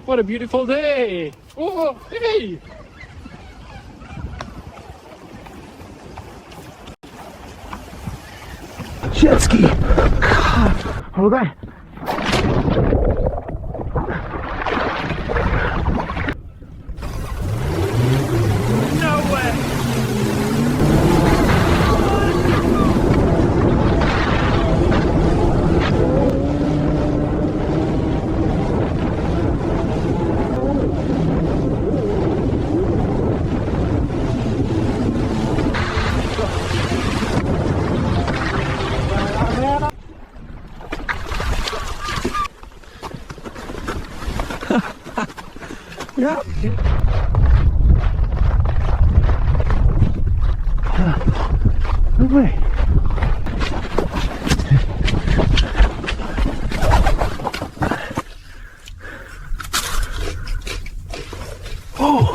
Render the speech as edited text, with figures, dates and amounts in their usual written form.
What a beautiful day! Oh, hey! Jet ski! God, hold on. No way! Yeah. No way. Oh.